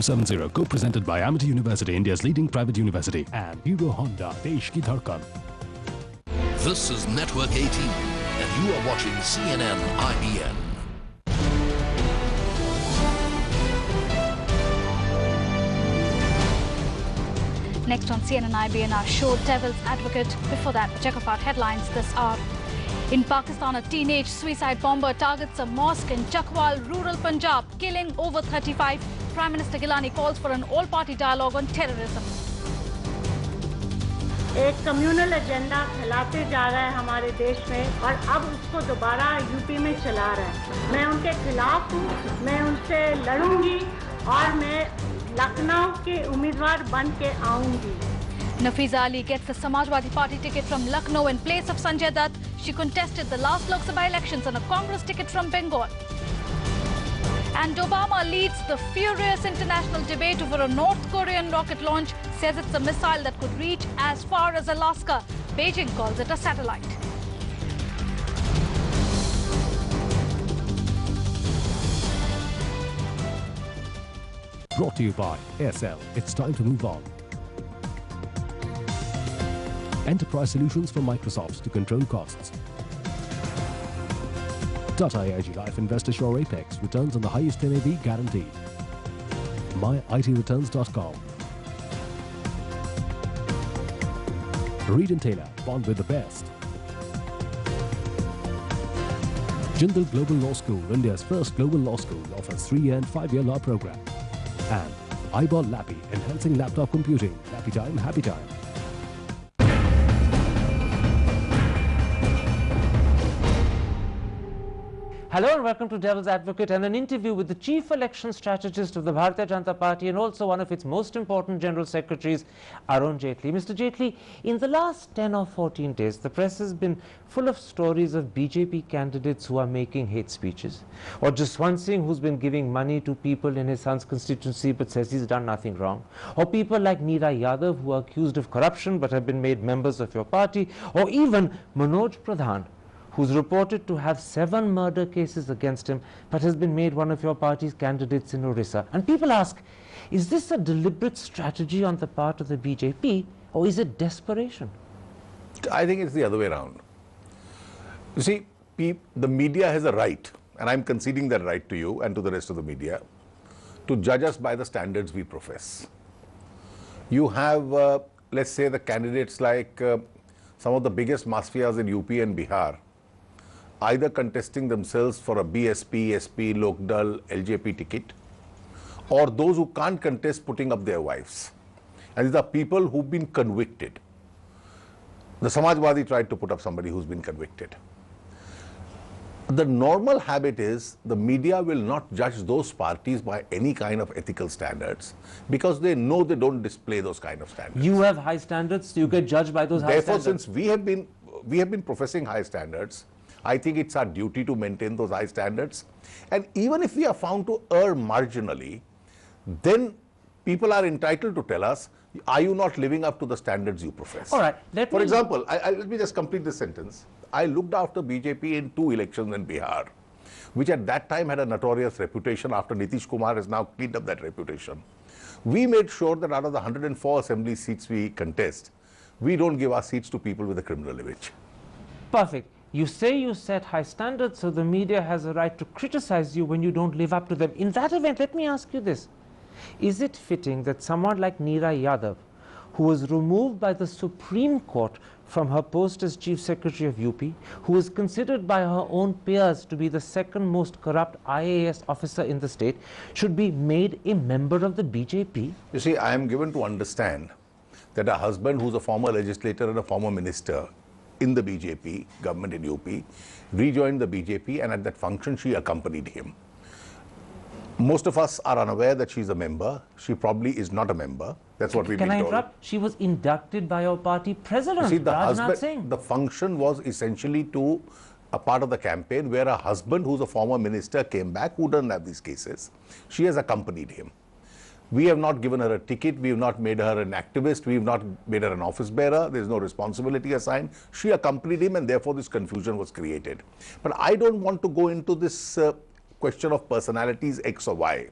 70, co-presented by Amity University, India's leading private university, and Hero Honda, Desh Ki Dharkan. This is Network 18, and you are watching CNN-IBN. Next on CNN-IBN, our show Devil's Advocate. Before that, check of our headlines this hour. In Pakistan, a teenage suicide bomber targets a mosque in Chakwal, rural Punjab, killing over 35. Prime Minister Gilani calls for an all-party dialogue on terrorism. एक communal agenda फैलाते जा रहा है हमारे देश में और अब उसको दोबारा यूपी में चला रहा है। मैं उनके खिलाफ हूँ, मैं उनसे लड़ूंगी और मैं लखनऊ के उम्मीदवार बन के आऊंगी। Nafiza Ali gets the Samajwadi Party ticket from Lucknow in place of Sanjay Dutt. She contested the last Lok Sabha elections on a Congress ticket from Bengal. And Obama leads the furious international debate over a North Korean rocket launch, says it's a missile that could reach as far as Alaska. Beijing calls it a satellite. Brought to you by SL. It's time to move on. Enterprise solutions from Microsoft to control costs. Tata AIG Life Investor Sure Apex returns on the highest NAV guaranteed. MyITReturns.com. Reed & Taylor, bond with the best. Jindal Global Law School, India's first global law school, offers 3-year and 5-year law program. And iBall Lappy, enhancing laptop computing. Lappy time, happy time. Hello and welcome to Devil's Advocate and an interview with the chief election strategist of the Bharatiya Janata Party and also one of its most important general secretaries, Arun Jaitley. Mr. Jaitley, in the last 10 or 14 days, the press has been full of stories of BJP candidates who are making hate speeches. Or Jaswant Singh, who's been giving money to people in his son's constituency but says he's done nothing wrong. Or people like Neera Yadav, who are accused of corruption but have been made members of your party. Or even Manoj Pradhan, who's reported to have 7 murder cases against him, but has been made one of your party's candidates in Orissa. And people ask, is this a deliberate strategy on the part of the BJP, or is it desperation? I think it's the other way around. You see, the media has a right, and I'm conceding that right to you and to the rest of the media, to judge us by the standards we profess. You have, let's say, the candidates like some of the biggest mafias in UP and Bihar, either contesting themselves for a BSP, SP, Lokdal, LJP ticket, or those who can't contest putting up their wives. And these are people who've been convicted. The Samajwadi tried to put up somebody who's been convicted. The normal habit is the media will not judge those parties by any kind of ethical standards because they know they don't display those kind of standards. You have high standards, you get judged by those high standards. Therefore, since we have been professing high standards, I think it's our duty to maintain those high standards. And even if we are found to err marginally, then people are entitled to tell us, are you not living up to the standards you profess? All right. For example, let me just complete this sentence. I looked after BJP in 2 elections in Bihar, which at that time had a notorious reputation. After Nitish Kumar has now cleaned up that reputation. We made sure that out of the 104 assembly seats we contest, we don't give our seats to people with a criminal image. Perfect. You say you set high standards, so the media has a right to criticize you when you don't live up to them. In that event, let me ask you this. Is it fitting that someone like Neera Yadav, who was removed by the Supreme Court from her post as Chief Secretary of UP, who is considered by her own peers to be the second most corrupt IAS officer in the state, should be made a member of the BJP? You see, I am given to understand that a husband who's a former legislator and a former minister in the BJP government in UP rejoined the BJP, and at that function she accompanied him. Most of us are unaware that she's a member. She probably is not a member. That's what we've been told. Can I interrupt? She was inducted by your party president, See, the Rajnath Singh. The function was essentially to a part of the campaign where a husband who's a former minister came back who doesn't have these cases. She has accompanied him. We have not given her a ticket. We have not made her an activist. We have not made her an office bearer. There is no responsibility assigned. She accompanied him, and therefore this confusion was created. But I don't want to go into this question of personalities X or Y.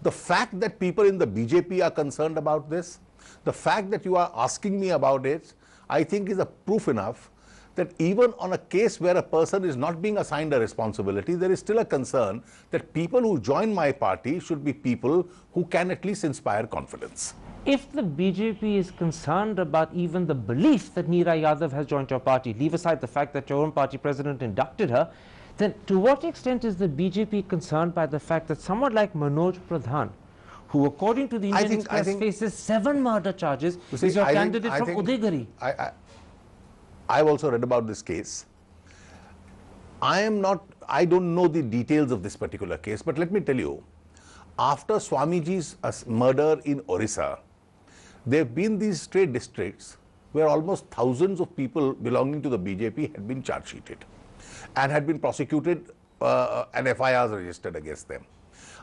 The fact that people in the BJP are concerned about this, the fact that you are asking me about it, I think is a proof enough that even on a case where a person is not being assigned a responsibility, there is still a concern that people who join my party should be people who can at least inspire confidence. If the BJP is concerned about even the belief that Neera Yadav has joined your party, leave aside the fact that your own party president inducted her, then to what extent is the BJP concerned by the fact that someone like Manoj Pradhan, who according to the Indian Express faces 7 murder charges, is your candidate from Udaigari? I've also read about this case. I don't know the details of this particular case, but let me tell you, after Swamiji's murder in Orissa, there have been these trade districts where almost thousands of people belonging to the BJP had been charge sheeted and had been prosecuted and FIRs registered against them.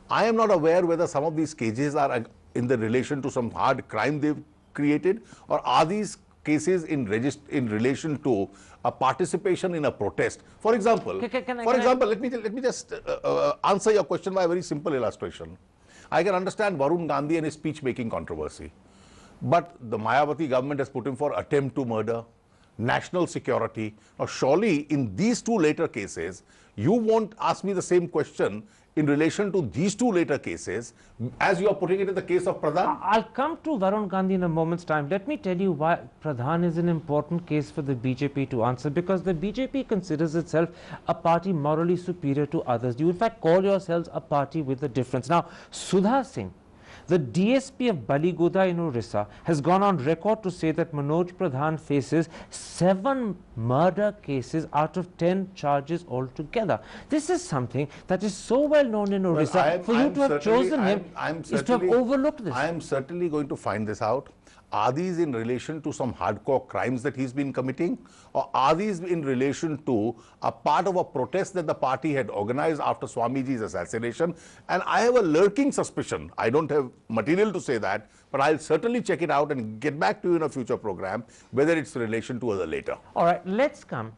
I am not aware whether some of these cases are in the relation to some hard crime they've created, or are these cases in relation to a participation in a protest. For example, let me just answer your question by a very simple illustration. I can understand Arun Gandhi and his speech-making controversy, but the Mayawati government has put him for attempt to murder, national security. Now, surely in these 2 later cases, you won't ask me the same question in relation to these 2 later cases as you are putting it in the case of Pradhan. I'll come to Varun Gandhi in a moment's time. Let me tell you why Pradhan is an important case for the BJP to answer, because the BJP considers itself a party morally superior to others. You in fact call yourselves a party with a difference. Now, Sudha Singh, the DSP of Ballygodha in Orissa, has gone on record to say that Manoj Pradhan faces 7 murder cases out of 10 charges altogether. This is something that is so well known in Orissa. For you to have chosen him is to have overlooked this. I am certainly going to find this out. Are these in relation to some hardcore crimes that he's been committing, or are these in relation to a part of a protest that the party had organized after Swamiji's assassination? And I have a lurking suspicion, I don't have material to say that, but I'll certainly check it out and get back to you in a future program, whether it's in relation to other later. All right, let's come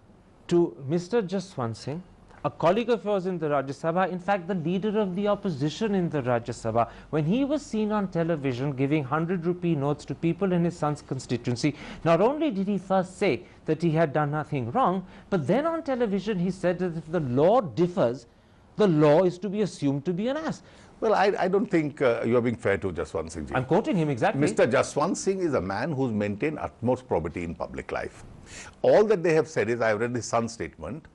to Mr. Jaswant Singh, a colleague of yours in the Rajya Sabha, in fact the leader of the opposition in the Rajya Sabha. When he was seen on television giving 100 rupee notes to people in his son's constituency, not only did he first say that he had done nothing wrong, but then on television he said that if the law differs, the law is to be assumed to be an ass. Well, I don't think you are being fair to Jaswant Singh ji. I'm quoting him exactly. Mr. Jaswant Singh is a man who's maintained utmost probity in public life. All that they have said is, I've read his son's statement,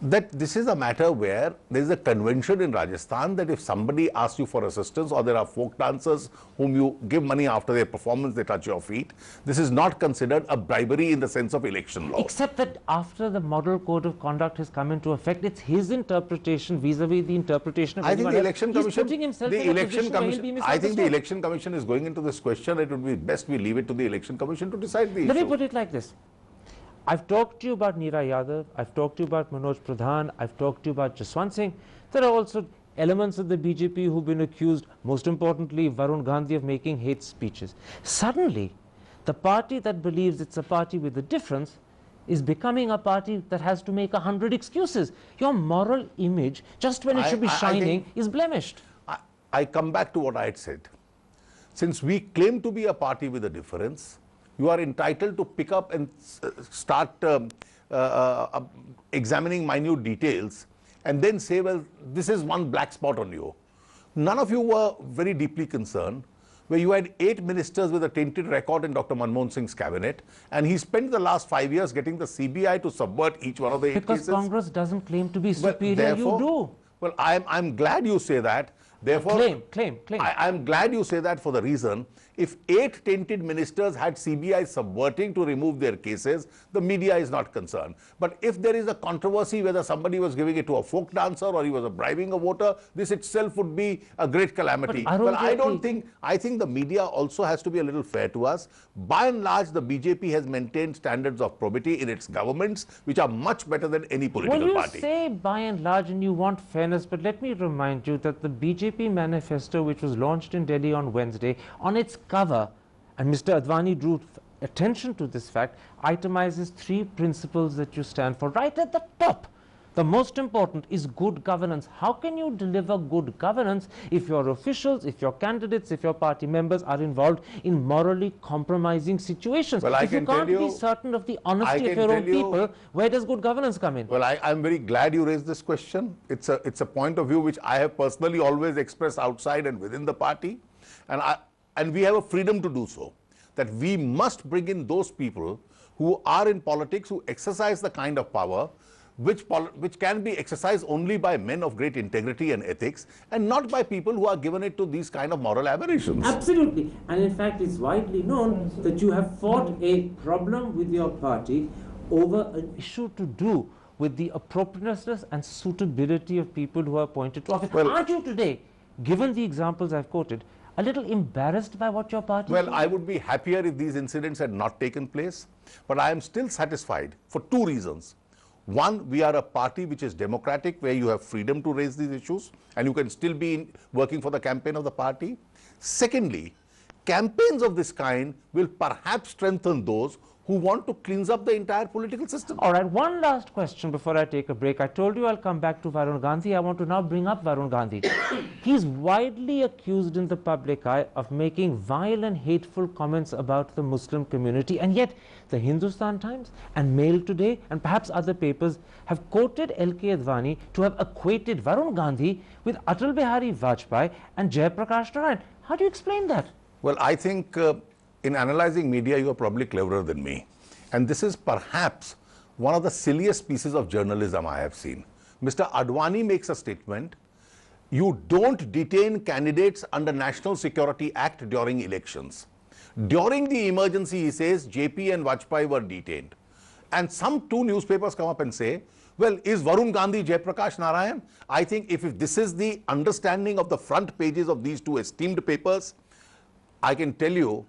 that this is a matter where there is a convention in Rajasthan that if somebody asks you for assistance, or there are folk dancers whom you give money after their performance, they touch your feet, this is not considered a bribery in the sense of election law. Except that after the model code of conduct has come into effect, it's his interpretation vis-a-vis the interpretation of I think the election commission, I think the election commission is going into this question. It would be best we leave it to the election commission to decide the issue. Let me put it like this. I've talked to you about Neera Yadav, I've talked to you about Manoj Pradhan, I've talked to you about Jaswant Singh. There are also elements of the BJP who've been accused, most importantly Varun Gandhi, of making hate speeches. Suddenly, the party that believes it's a party with a difference is becoming a party that has to make 100 excuses. Your moral image, just when it should be shining, is blemished. I come back to what I had said. Since we claim to be a party with a difference, you are entitled to pick up and start examining minute details and then say, well, this is one black spot on you. None of you were very deeply concerned, where you had 8 ministers with a tainted record in Dr. Manmohan Singh's cabinet, and he spent the last 5 years getting the CBI to subvert each one of the 8 because cases. Because Congress doesn't claim to be superior, you do. Well, I'm glad you say that. Therefore, claim. I'm glad you say that for the reason, if 8 tainted ministers had CBI subverting to remove their cases, the media is not concerned. But if there is a controversy whether somebody was giving it to a folk dancer or he was bribing a voter, this itself would be a great calamity. Well, I think the media also has to be a little fair to us. By and large, the BJP has maintained standards of probity in its governments, which are much better than any political party. You say by and large and you want fairness, but let me remind you that the BJP manifesto, which was launched in Delhi on Wednesday, on its cover, and Mr. Advani drew attention to this fact, itemizes 3 principles that you stand for. Right at the top, the most important is good governance. How can you deliver good governance if your officials, if your candidates, if your party members are involved in morally compromising situations? Well, if you can't be certain of the honesty of your own people, where does good governance come in? Well, I'm very glad you raised this question. It's a point of view which I have personally always expressed outside and within the party, and we have a freedom to do so, that we must bring in those people who are in politics, who exercise the kind of power which can be exercised only by men of great integrity and ethics, and not by people who are given it to these kind of moral aberrations. Absolutely. And in fact, it's widely known that you have fought a problem with your party over an issue to do with the appropriateness and suitability of people who are appointed to office. Well, aren't you today, given the examples I've quoted, a little embarrassed by what your party Well, I would be happier if these incidents had not taken place, but I am still satisfied for two reasons. One, we are a party which is democratic, where you have freedom to raise these issues, and you can still be working for the campaign of the party. Secondly, campaigns of this kind will perhaps strengthen those who want to cleanse up the entire political system. All right, one last question before I take a break. I told you I'll come back to Varun Gandhi. I want to now bring up Varun Gandhi. He's widely accused in the public eye of making vile and hateful comments about the Muslim community, and yet the Hindustan Times and Mail Today and perhaps other papers have quoted L.K. Advani to have equated Varun Gandhi with Atal Bihari Vajpayee and Jayaprakash Narayan. How do you explain that? Well, I think in analyzing media, you are probably cleverer than me. And this is perhaps one of the silliest pieces of journalism I have seen. Mr. Advani makes a statement, you don't detain candidates under National Security Act during elections. During the emergency, he says, JP and Vajpayee were detained. And some two newspapers come up and say, well, is Varun Gandhi Jayaprakash Narayan? I think if this is the understanding of the front pages of these two esteemed papers, I can tell you,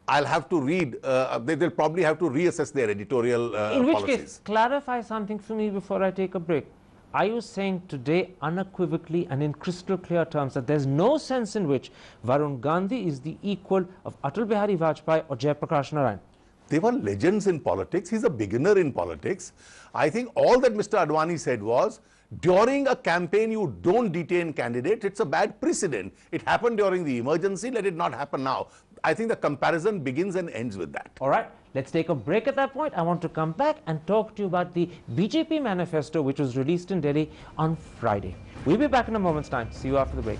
I'll have to read, they'll probably have to reassess their editorial policies. In which policies. case, clarify something for me before I take a break. Are you saying today unequivocally and in crystal clear terms that there's no sense in which Varun Gandhi is the equal of Atal Bihari Vajpayee or Jayaprakash Narayan? They were legends in politics. He's a beginner in politics. I think all that Mr. Advani said was, during a campaign, you don't detain candidates. It's a bad precedent. It happened during the emergency. Let it not happen now. I think the comparison begins and ends with that. All right. Let's take a break at that point. I want to come back and talk to you about the BJP manifesto, which was released in Delhi on Friday. We'll be back in a moment's time. See you after the break.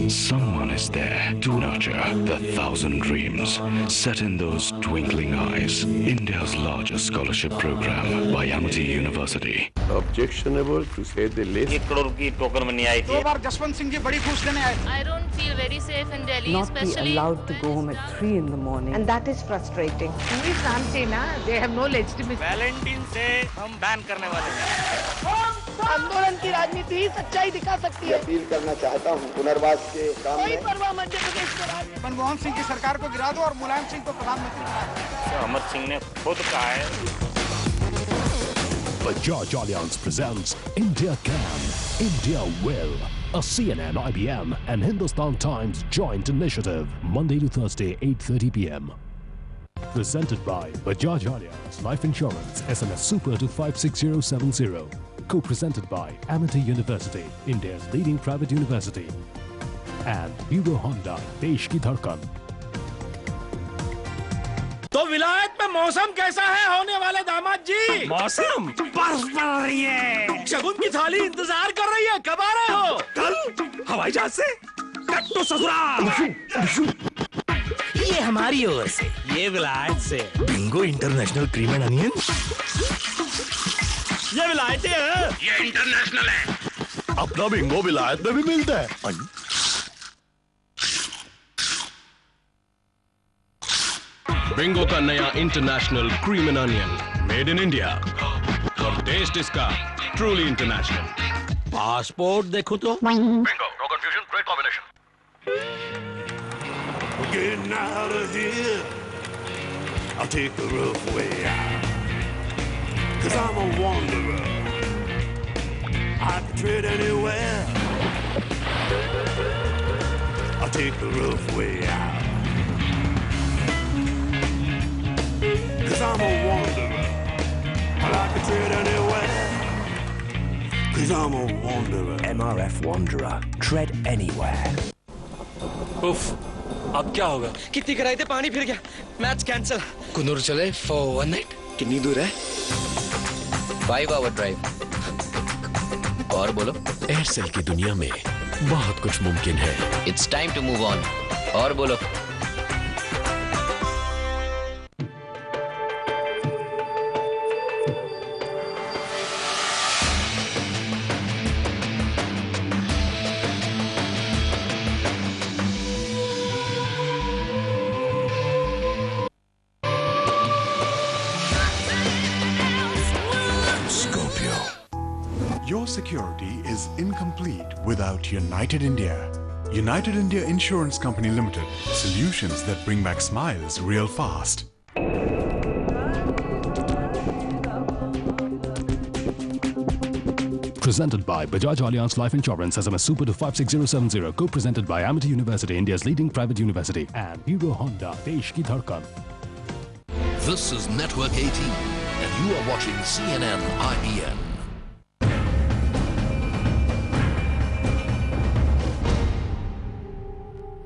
Someone is there to nurture the 1,000 dreams set in those twinkling eyes. India's largest scholarship program by Amity University. Objectionable to say the least. I don't feel very safe in Delhi, not especially be allowed to go home at 3 in the morning, and that is frustrating. They have no legitimacy. Valentine's Day हम ban करने वाले हैं। आंदोलन की राजनीति ही सच्चाई दिखा सकती है। अपील करना चाहता हूं पुनर्वास के काम में। कोई परवाह मध्य प्रदेश को मनमोहन सिंह की सरकार को गिरा दो और मुलायम सिंह को प्रधानमंत्री बना दो। अमर सिंह ने खुद कहा है। Bajaj Alliance presents India Can, India Will, a CNN-IBN and Hindustan Times joint initiative, Monday to Thursday, 8:30 p.m. Presented by Bajaj Alliance Life Insurance, SMS Super to 56070. Co-presented by Amity University, India's leading private university. And Hero Honda, Desh Ki Dharkan. तो विलायत में मौसम कैसा है होने वाले दामाद जी? मौसम बर्फ पड़ रही है। शगुन की थाली इंतजार कर रही है, कब आ रहे हो? कल हवाई जहाज से कट्टू ससुराल। ये हमारी ओर से, ये विलायत से। Bingo international cream and onion. ये विलायती है। ये इंटरनेशनल है। अपना बिंगो विलायत में भी मिलता है। बिंगो का नया international cream and onion made in India और टेस्ट इसका ट्रूली इंटरनेशनल। पासपोर्ट देखो तो। Bingo, no confusion, great combination. Getting out of here, I'll take the rough way out. 'Cause I'm a wanderer, I can tread anywhere. I'll take the rough way out. 'Cause I'm a wanderer, I like to tread anywhere, 'cause I'm a wanderer. MRF Wanderer. Tread anywhere. उफ, अब क्या होगा? कितनी कराई थे पानी फिर गया. Match cancel. कुनूर चले for one night. कितनी दूर है? 5 hour drive. और बोलो. एयरसेल की दुनिया में बहुत कुछ मुमकिन है. It's time to move on. और बोलो. Your security is incomplete without United India. United India Insurance Company Limited. Solutions that bring back smiles real fast. Presented by Bajaj Allianz Life Insurance, SMS Super to 56070. Co-presented by Amity University, India's leading private university. And Hero Honda, Desh Ki Dhadkan. This is Network 18, and you are watching CNN-IBN.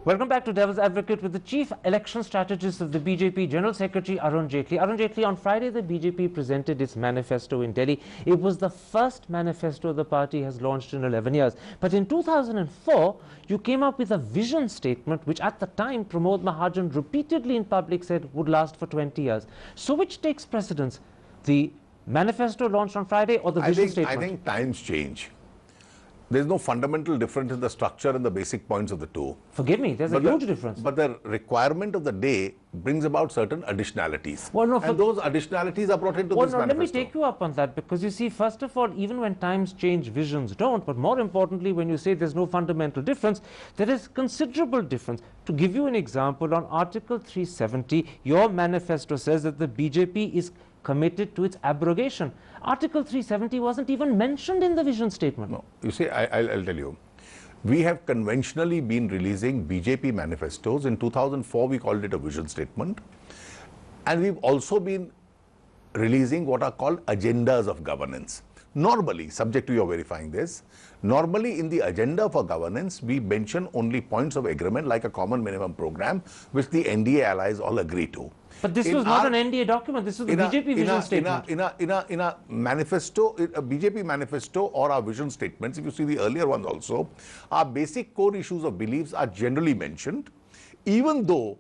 Welcome back to Devil's Advocate with the Chief Election Strategist of the BJP, General Secretary Arun Jaitley. Arun Jaitley, on Friday the BJP presented its manifesto in Delhi. It was the first manifesto the party has launched in 11 years. But in 2004, you came up with a vision statement which at the time Pramod Mahajan repeatedly in public said would last for 20 years. So which takes precedence? The manifesto launched on Friday or the vision statement? I think times change. There's no fundamental difference in the structure and the basic points of the two. Forgive me, there's a huge difference. But the requirement of the day brings about certain additionalities. Well, no, and those additionalities are brought into this manifesto. Let me take you up on that, because you see, first of all, even when times change, visions don't. But more importantly, when you say there's no fundamental difference, there is considerable difference. To give you an example, on Article 370, your manifesto says that the BJP is committed to its abrogation. Article 370 wasn't even mentioned in the vision statement. No, you see, I'll tell you. We have conventionally been releasing BJP manifestos. In 2004, we called it a vision statement. And we've also been releasing what are called agendas of governance. Normally, subject to your verifying this, normally in the agenda for governance, we mention only points of agreement like a common minimum program, which the NDA allies all agree to. But this was not an NDA document. This was the BJP vision statement. In a manifesto, a BJP manifesto or our vision statements, if you see the earlier ones also, our basic core issues of beliefs are generally mentioned, even though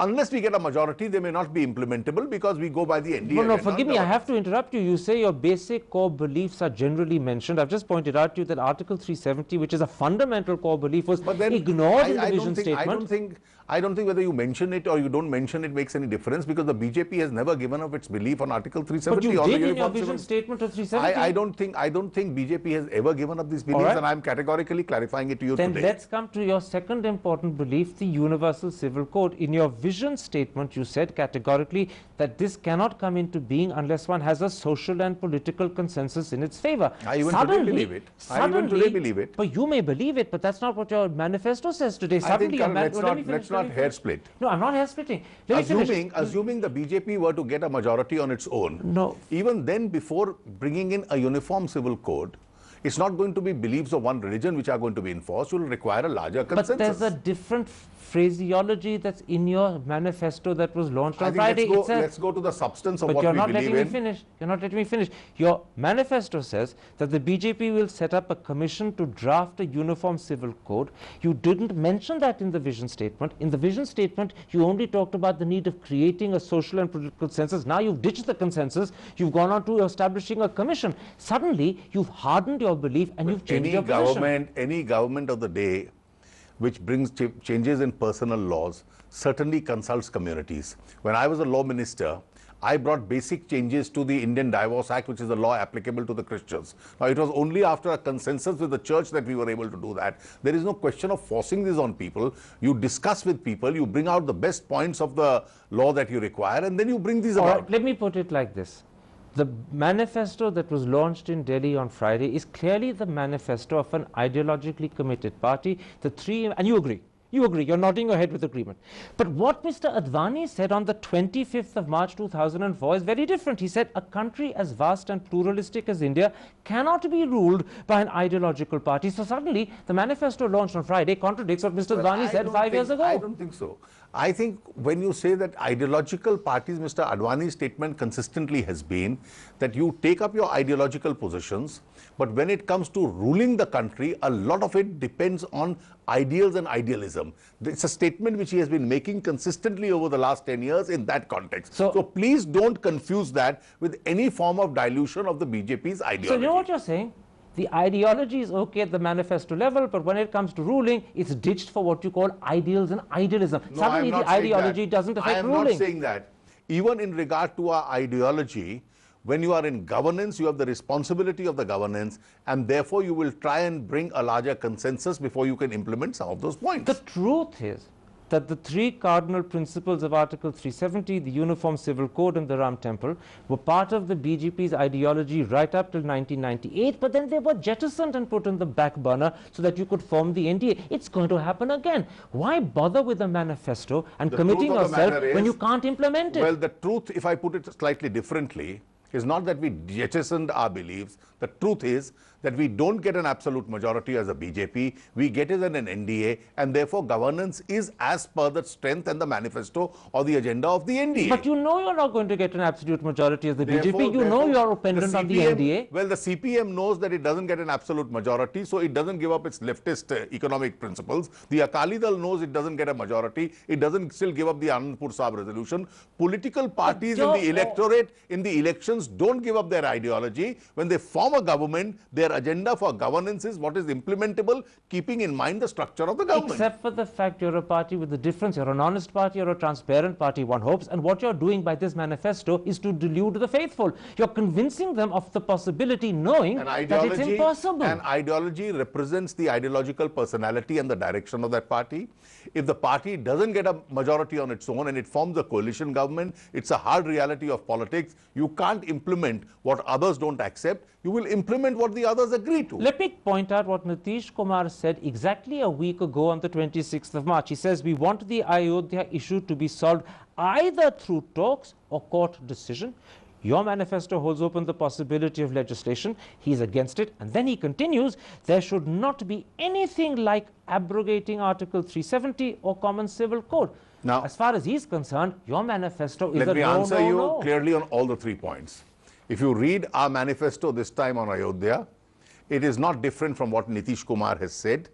unless we get a majority, they may not be implementable because we go by the NDA. No, forgive me, I have to interrupt you. You say your basic core beliefs are generally mentioned. I've just pointed out to you that Article 370, which is a fundamental core belief, was ignored in the vision statement. I don't think whether you mention it or you don't mention it makes any difference, because the BJP has never given up its belief on Article 370. But you did in your vision statement of 370. I don't think BJP has ever given up these beliefs, and I'm categorically clarifying it to you today. Then let's come to your second important belief, the Universal Civil Code. In your vision statement, you said categorically that this cannot come into being unless one has a social and political consensus in its favor. I even today believe it. I even today believe it. But you may believe it, but that's not what your manifesto says today. Suddenly, let's not hair split. No, I'm not hair splitting. Assuming the BJP were to get a majority on its own, even then, before bringing in a uniform civil code, it's not going to be beliefs of one religion which are going to be enforced. It will require a larger consensus. But there's a different phraseology that's in your manifesto that was launched on Friday. Let's go to the substance of what we believe in. But you're not letting me finish. You're not letting me finish. Your manifesto says that the BJP will set up a commission to draft a uniform civil code. You didn't mention that in the vision statement. In the vision statement, you only talked about the need of creating a social and political consensus. Now you've ditched the consensus. You've gone on to establishing a commission. Suddenly, you've hardened your belief and you've changed your position. Any government of the day which brings changes in personal laws certainly consults communities. When I was a law minister, I brought basic changes to the Indian Divorce Act, which is the law applicable to the Christians. Now, it was only after a consensus with the church that we were able to do that. There is no question of forcing this on people. You discuss with people, you bring out the best points of the law that you require, and then you bring these about. Let me put it like this. The manifesto that was launched in Delhi on Friday is clearly the manifesto of an ideologically committed party. And you agree. You agree. You're nodding your head with agreement. But what Mr. Advani said on the 25th of March 2004 is very different. He said a country as vast and pluralistic as India cannot be ruled by an ideological party. So suddenly, the manifesto launched on Friday contradicts what Mr. Advani said 5 years ago. I don't think so. I think when you say that ideological parties, Mr. Advani's statement consistently has been that you take up your ideological positions, but when it comes to ruling the country, a lot of it depends on ideals and idealism. It's a statement which he has been making consistently over the last 10 years in that context. So please don't confuse that with any form of dilution of the BJP's ideology. So you know what you're saying? The ideology is okay at the manifesto level, but when it comes to ruling, it's ditched for what you call ideals and idealism. No, suddenly the ideology doesn't affect ruling. I am not saying that. Even in regard to our ideology, when you are in governance, you have the responsibility of the governance, and therefore you will try and bring a larger consensus before you can implement some of those points. The truth is that the three cardinal principles of Article 370, the Uniform Civil Code and the Ram Temple, were part of the BJP's ideology right up till 1998, but then they were jettisoned and put on the back burner so that you could form the NDA. It's going to happen again. Why bother with a manifesto and committing yourself when you can't implement it? Well, the truth, if I put it slightly differently, is not that we jettisoned our beliefs. The truth is that we don't get an absolute majority as a BJP, we get it in an NDA, and therefore governance is as per the strength and the manifesto or the agenda of the NDA. But you know you're not going to get an absolute majority as the BJP. You know you're dependent on the NDA. Well, the CPM knows that it doesn't get an absolute majority, so it doesn't give up its leftist economic principles. The Akali Dal knows it doesn't get a majority. It doesn't still give up the Anandpur Sahib resolution. Political parties in the electorate, in the elections, don't give up their ideology. When they form a government, their agenda for governance is what is implementable, keeping in mind the structure of the government. Except for the fact you're a party with a difference. You're an honest party, you're a transparent party, one hopes. And what you're doing by this manifesto is to delude the faithful. You're convincing them of the possibility, knowing that it's impossible. An ideology represents the ideological personality and the direction of that party. If the party doesn't get a majority on its own and it forms a coalition government, it's a hard reality of politics. You can't implement what others don't accept. You will implement what the others agree to. Let me point out what Nitish Kumar said exactly a week ago on the 26th of March. He says, we want the Ayodhya issue to be solved either through talks or court decision. Your manifesto holds open the possibility of legislation. He's against it. And then he continues, there should not be anything like abrogating Article 370 or Common Civil Code. Now, as far as he's concerned, your manifesto is a no, Let me answer you clearly on all the 3 points. If you read our manifesto this time on Ayodhya, it is not different from what Nitish Kumar has said.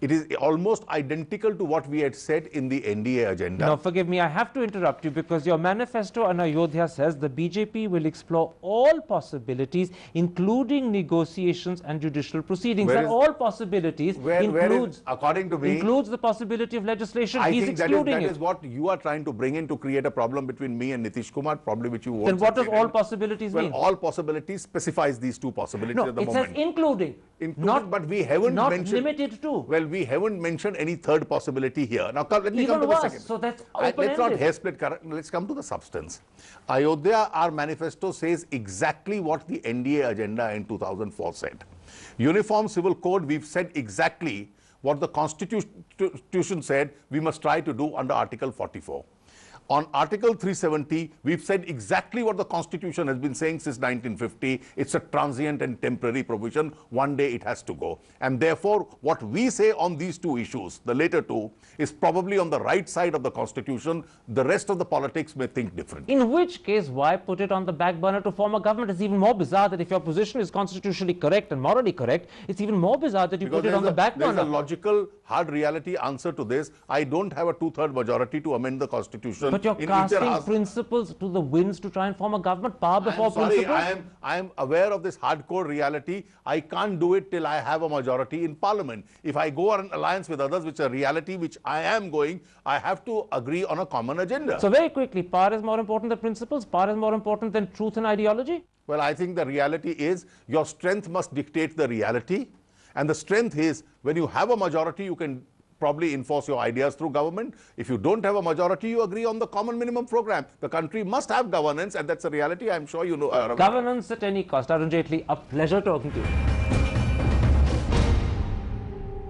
It is almost identical to what we had said in the NDA agenda. Now, forgive me, I have to interrupt you because your manifesto on Ayodhya says the BJP will explore all possibilities, including negotiations and judicial proceedings. And all possibilities according to me, includes the possibility of legislation. I He's think excluding that is what you are trying to bring in to create a problem between me and Nitish Kumar, probably which you won't. Then what does all possibilities mean? Well, all possibilities specifies these 2 possibilities at the moment. No, it says including. Not, but we haven't mentioned. Not limited to. Well, we haven't mentioned any third possibility here. Now, let me Even come to worse, the second. So that's open-ended. Let's not hair split. Let's come to the substance. Ayodhya, our manifesto says exactly what the NDA agenda in 2004 said. Uniform Civil Code, we've said exactly what the Constitution said we must try to do under Article 44. On Article 370, we've said exactly what the Constitution has been saying since 1950. It's a transient and temporary provision. One day it has to go. And therefore, what we say on these 2 issues, the later 2, is probably on the right side of the Constitution. The rest of the politics may think differently. In which case, why put it on the back burner to form a government? It's even more bizarre that if your position is constitutionally correct and morally correct, it's even more bizarre that you put it on the back burner. There's a logical, hard reality answer to this. I don't have a 2/3 majority to amend the Constitution. But you're casting principles to the winds to try and form a government, power before principles. I am aware of this hardcore reality. I can't do it till I have a majority in Parliament. If I go on an alliance with others, which is a reality which I am going, I have to agree on a common agenda. So very quickly, power is more important than principles? Power is more important than truth and ideology? Well, I think the reality is your strength must dictate the reality. And the strength is when you have a majority, you can probably enforce your ideas through government. If you don't have a majority, you agree on the common minimum program. The country must have governance, and that's a reality. I'm sure you know. Governance at any cost. Arun Jaitley, a pleasure talking to you.